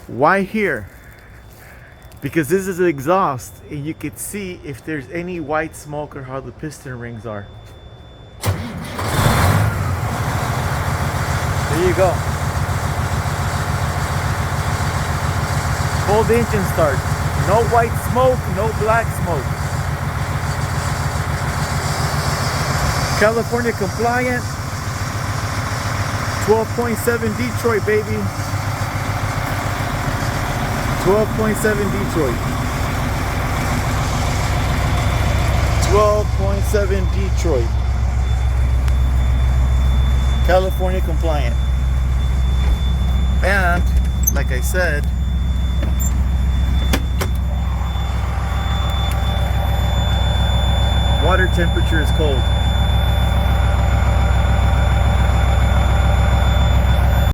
Why here? Because this is the exhaust and you can see if there's any white smoke or how the piston rings are. There you go. Cold engine start. No white smoke, no black smoke. California compliant. 12.7 Detroit, baby. 12.7 Detroit. 12.7 Detroit. California compliant. And like I said, water temperature is cold.